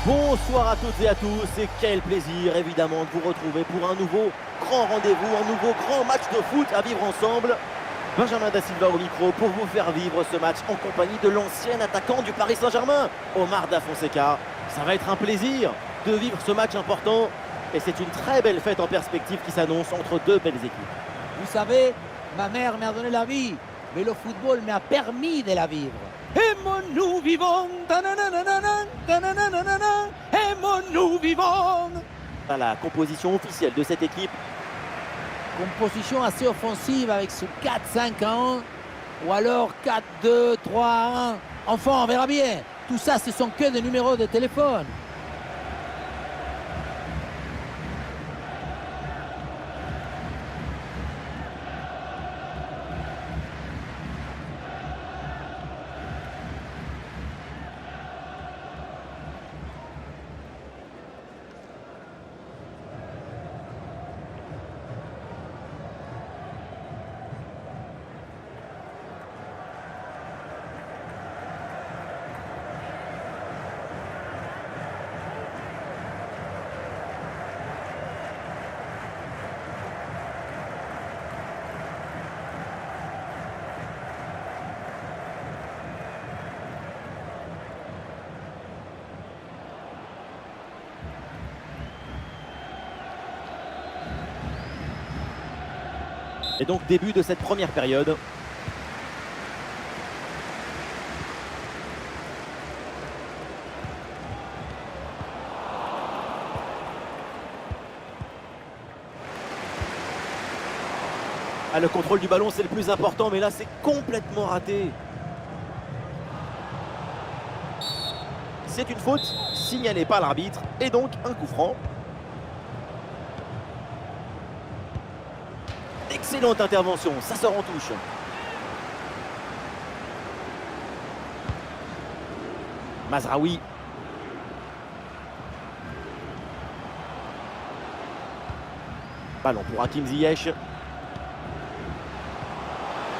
Bonsoir à toutes et à tous et quel plaisir évidemment de vous retrouver pour un nouveau grand rendez-vous, un nouveau grand match de foot à vivre ensemble. Benjamin Da Silva au micro pour vous faire vivre ce match en compagnie de l'ancien attaquant du Paris Saint-Germain, Omar Da Fonseca. Ça va être un plaisir de vivre ce match important et c'est une très belle fête en perspective qui s'annonce entre deux belles équipes. Vous savez, ma mère m'a donné la vie, mais le football m'a permis de la vivre. Aimons-nous vivons, aimons-nous vivons. La composition officielle de cette équipe. Composition assez offensive avec ce 4-5-1 ou alors 4-2-3-1. Enfin, on verra bien. Tout ça, ce sont que des numéros de téléphone. Et donc début de cette première période. Ah, le contrôle du ballon c'est le plus important, mais là c'est complètement raté. C'est une faute signalée par l'arbitre et donc un coup franc. Excellente intervention, ça sort en touche. Mazraoui. Ballon pour Hakim Ziyech.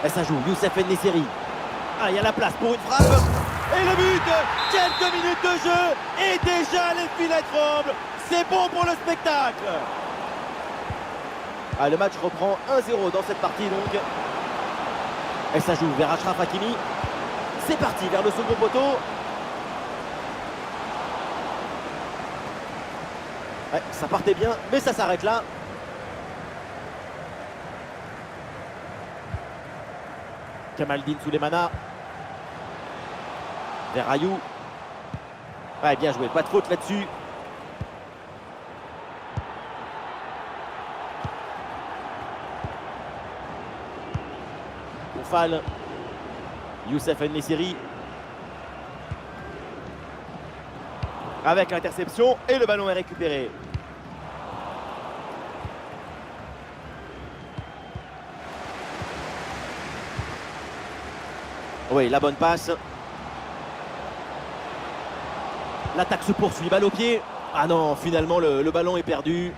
Et ça joue, Youssef En-Nesyri. Ah, il y a la place pour une frappe. Et le but. Quelques minutes de jeu et déjà les filets tremblent. C'est bon pour le spectacle. Ah, le match reprend 1-0 dans cette partie donc. Et ça joue vers Achraf Hakimi. C'est parti vers le second poteau. Ouais, ça partait bien, mais ça s'arrête là. Kamaldine Soulemana. Vers Ayou. Ouais, bien joué, pas de faute là-dessus. Fall. Youssef En-Nesyri avec l'interception et le ballon est récupéré. Oui, la bonne passe. L'attaque se poursuit, balle au pied. Ah non, finalement le ballon est perdu.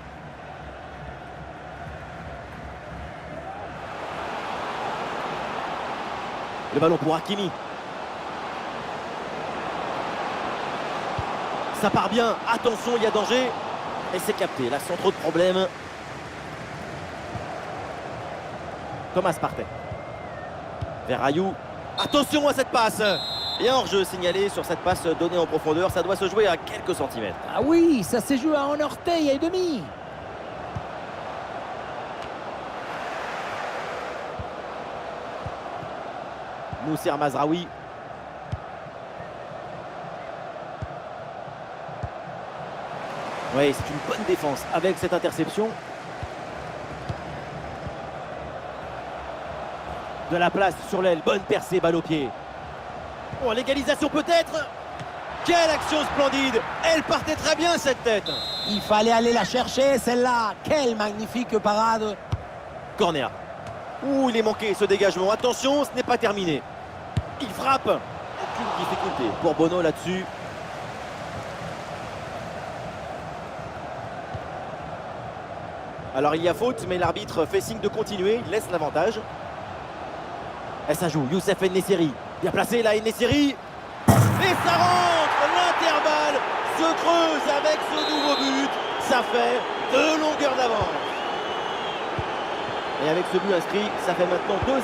Le ballon pour Hakimi. Ça part bien. Attention, il y a danger. Et c'est capté. Là, sans trop de problèmes. Thomas Partey. Vers Ayou. Attention à cette passe. Et un hors-jeu signalé sur cette passe donnée en profondeur. Ça doit se jouer à quelques centimètres. Ah oui, ça s'est joué à un orteil et demi. Mousser Mazraoui. Oui, c'est une bonne défense avec cette interception. De la place sur l'aile, bonne percée, balle au pied. Oh, l'égalisation peut-être. Quelle action splendide. Elle partait très bien cette tête. Il fallait aller la chercher celle-là. Quelle magnifique parade. Corner. Ouh, il est manqué ce dégagement. Attention, ce n'est pas terminé. Il frappe. Aucune difficulté pour Bono là-dessus. Alors il y a faute, mais l'arbitre fait signe de continuer. Il laisse l'avantage. Et ça joue. Youssef En-Nesyri. Bien placé là, En-Nesyri. Et ça rentre. L'intervalle. se creuse avec ce nouveau but. Ça fait 2 longueurs d'avance. Et avec ce but inscrit, ça fait maintenant 2-0.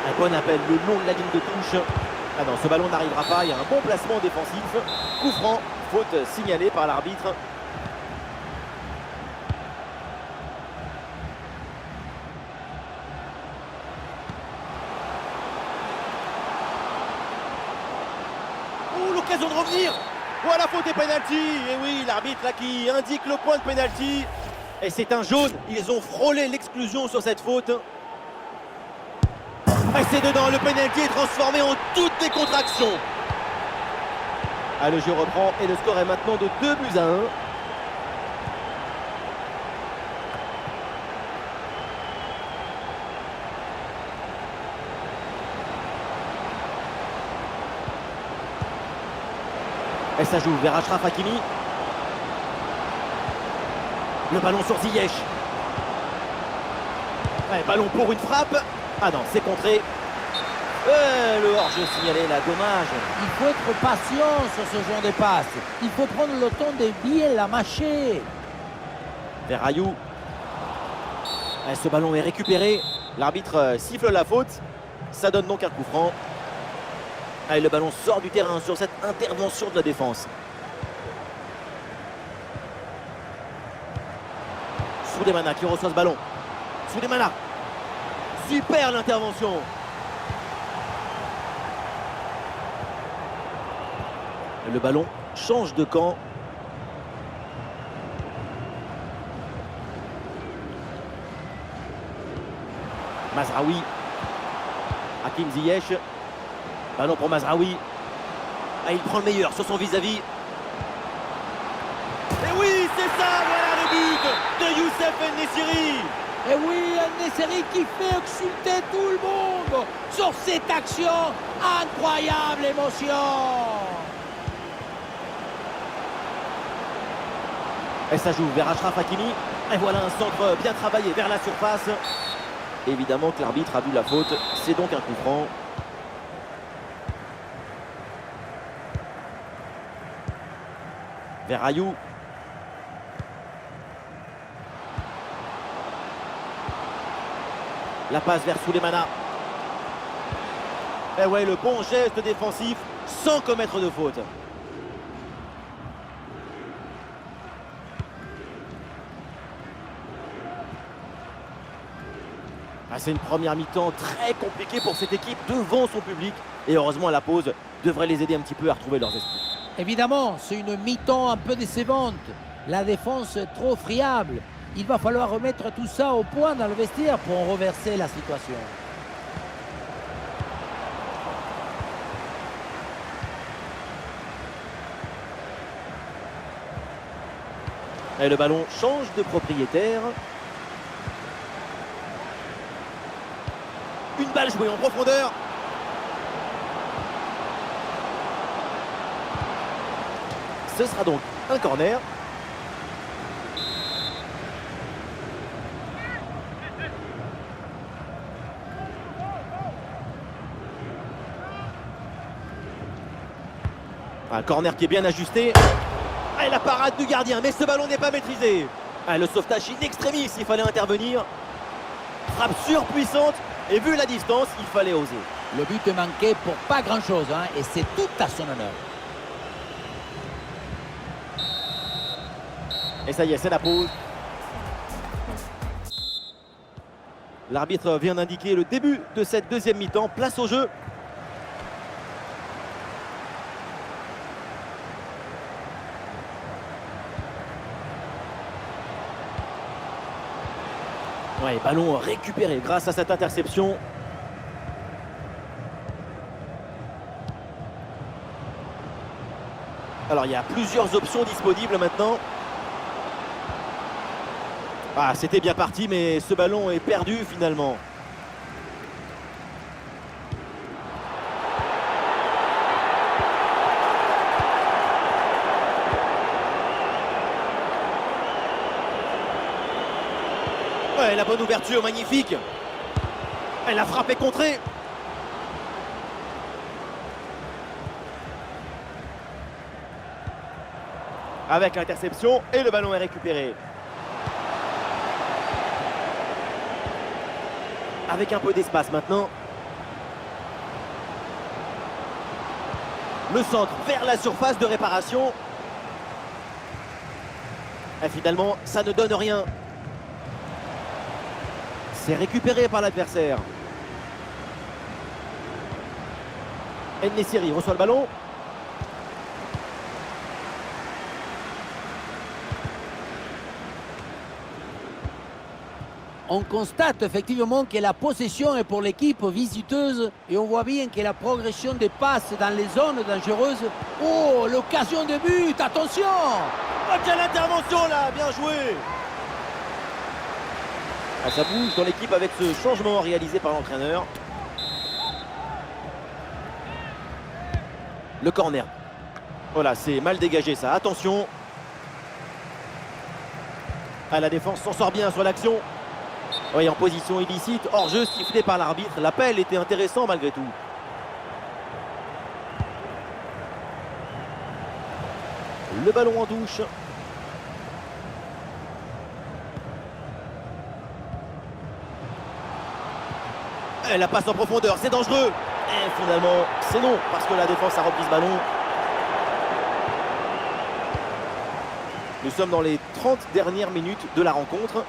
Un bon appel le long de la ligne de touche. Ah non, ce ballon n'arrivera pas. Il y a un bon placement défensif. Coup franc, faute signalée par l'arbitre. Oh, l'occasion de revenir. Voilà, faute et pénalty. Et oui, l'arbitre là qui indique le point de pénalty. Et c'est un jaune. Ils ont frôlé l'exclusion sur cette faute. Et c'est dedans, le pénalty est transformé en toute décontraction. Ah, le jeu reprend et le score est maintenant de 2-1. Et ça joue vers Achraf Hakimi. Le ballon sur Ziyech. Ouais, ballon pour une frappe. Ah non, c'est contré. Le hors-jeu signalé là, dommage. Il faut être patient sur ce genre de passe. Il faut prendre le temps de bien la mâcher. Verrayou. Ce ballon est récupéré. L'arbitre siffle la faute. Ça donne donc un coup franc. Et le ballon sort du terrain sur cette intervention de la défense. Souleymana qui reçoit ce ballon. Souleymana. Super l'intervention. Le ballon change de camp. Mazraoui. Hakim Ziyech. Ballon pour Mazraoui. Ah, il prend le meilleur sur son vis-à-vis. Et oui, c'est ça, voilà le but de Youssef En-Nesyri. Et oui, En-Nesyri qui fait exulter tout le monde sur cette action. Incroyable émotion. Et ça joue vers Achraf Hakimi. Et voilà un centre bien travaillé vers la surface. Évidemment que l'arbitre a vu la faute. C'est donc un coup franc. Verrayou. La passe vers Souleymana. Et ouais, le bon geste défensif sans commettre de faute. C'est une première mi-temps très compliquée pour cette équipe devant son public. Et heureusement, la pause devrait les aider un petit peu à retrouver leurs esprits. Évidemment, c'est une mi-temps un peu décevante. La défense est trop friable. Il va falloir remettre tout ça au point dans le vestiaire pour reverser la situation. Et le ballon change de propriétaire. Une balle jouée en profondeur. Ce sera donc un corner. Un corner qui est bien ajusté. Et la parade du gardien, mais ce ballon n'est pas maîtrisé. Le sauvetage in extremis, il fallait intervenir. Frappe surpuissante. Et vu la distance, il fallait oser. Le but est manqué pour pas grand-chose, hein, et c'est tout à son honneur. Et ça y est, c'est la pause. L'arbitre vient d'indiquer le début de cette deuxième mi-temps. Place au jeu. Ouais, ballon récupéré grâce à cette interception. Alors, il y a plusieurs options disponibles maintenant. Ah, c'était bien parti, mais ce ballon est perdu finalement. Ouais, la bonne ouverture, magnifique. Elle a frappé contrée. Avec l'interception et le ballon est récupéré. Avec un peu d'espace maintenant. Le centre vers la surface de réparation. Et finalement, ça ne donne rien. C'est récupéré par l'adversaire. En-Nesyri reçoit le ballon. On constate effectivement que la possession est pour l'équipe visiteuse et on voit bien que la progression des passes dans les zones dangereuses. Oh, l'occasion de but, attention! Oh, quelle intervention là, bien joué! Ah, ça bouge dans l'équipe avec ce changement réalisé par l'entraîneur. Le corner. Voilà, c'est mal dégagé ça, attention. Ah, la défense s'en sort bien sur l'action. Oui, en position illicite, hors-jeu sifflé par l'arbitre. L'appel était intéressant malgré tout. Le ballon en touche. Et la passe en profondeur, c'est dangereux. Et finalement, c'est non, parce que la défense a repris ce ballon. Nous sommes dans les 30 dernières minutes de la rencontre.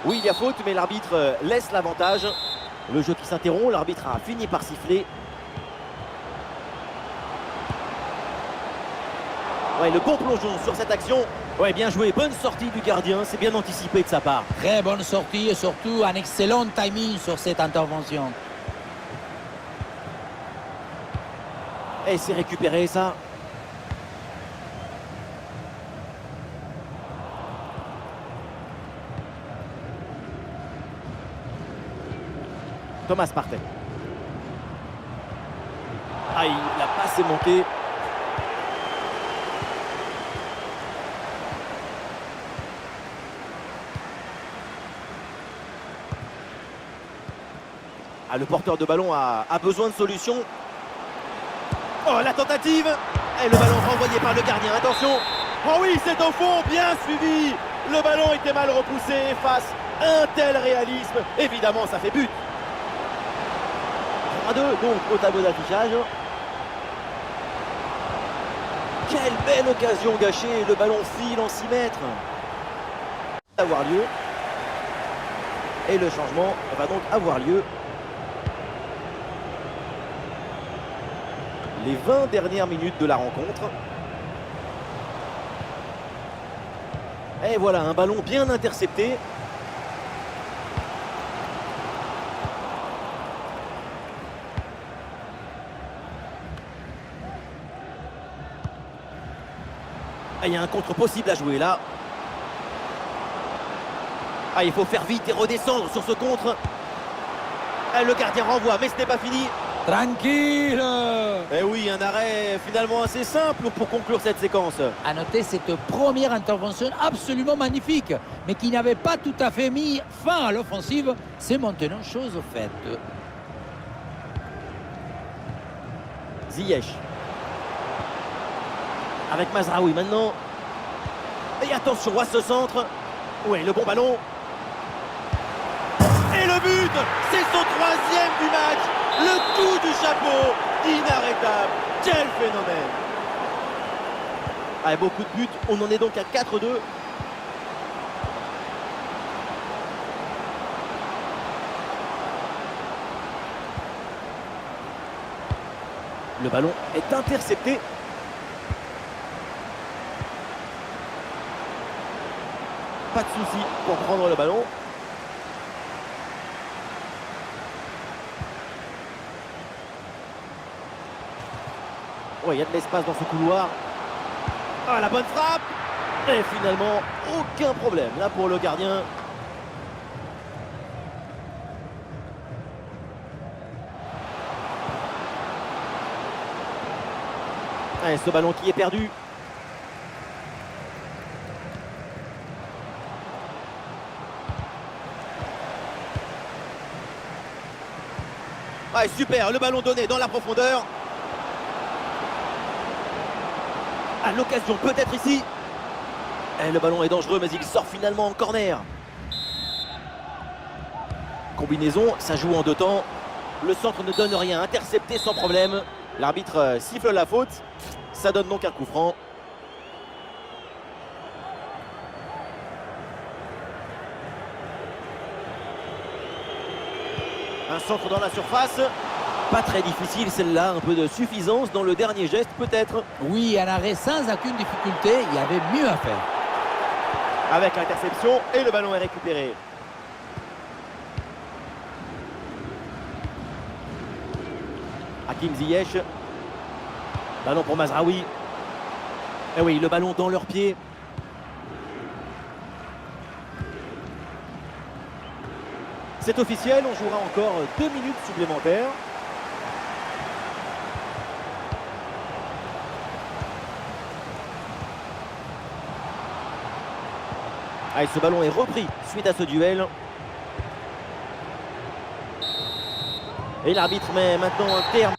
Oui, il y a faute, mais l'arbitre laisse l'avantage. Le jeu qui s'interrompt, l'arbitre a fini par siffler. Ouais, le bon plongeon sur cette action. Ouais, bien joué, bonne sortie du gardien, c'est bien anticipé de sa part. Très bonne sortie et surtout un excellent timing sur cette intervention. Et c'est récupéré ça. Thomas Partey. Aïe, la passe est manquée. Ah, le porteur de ballon a besoin de solution. Oh, la tentative. Et le ballon renvoyé par le gardien, attention. Oh oui, c'est au fond, bien suivi. Le ballon était mal repoussé face à un tel réalisme. Évidemment, ça fait but. 3-2 donc au tableau d'affichage. Quelle belle occasion gâchée. Le ballon file en 6 mètres. Avoir lieu. Et le changement va donc avoir lieu. Les 20 dernières minutes de la rencontre. Et voilà, un ballon bien intercepté. Ah, il y a un contre possible à jouer là. Ah, il faut faire vite et redescendre sur ce contre. Ah, le gardien renvoie, mais ce n'est pas fini. Tranquille! Eh oui, un arrêt finalement assez simple pour conclure cette séquence. À noter cette première intervention absolument magnifique, mais qui n'avait pas tout à fait mis fin à l'offensive. C'est maintenant chose faite. Ziyech. Avec Mazraoui maintenant. Et attention à ce centre. Oui, le bon ballon. Et le but! C'est son 3e du match. Le coup du chapeau. Inarrêtable. Quel phénomène. Avec beaucoup de buts, on en est donc à 4-2. Le ballon est intercepté. Pas de souci pour prendre le ballon. Ouais, il y a de l'espace dans ce couloir. Ah, la bonne frappe. Et finalement, aucun problème là pour le gardien. Allez, ce ballon qui est perdu. Ouais, super, le ballon donné dans la profondeur. Ah, l'occasion peut-être ici. Et le ballon est dangereux, mais il sort finalement en corner. Combinaison, ça joue en deux temps. Le centre ne donne rien, intercepté sans problème. L'arbitre siffle la faute. Ça donne donc un coup franc. Un centre dans la surface. Pas très difficile celle-là, un peu de suffisance dans le dernier geste peut-être. Oui, un arrêt sans aucune difficulté, il y avait mieux à faire. Avec l'interception et le ballon est récupéré. Hakim Ziyech. Ballon pour Mazraoui. Et oui, le ballon dans leurs pieds. C'est officiel, on jouera encore 2 minutes supplémentaires. Allez, ce ballon est repris suite à ce duel. Et l'arbitre met maintenant un terme.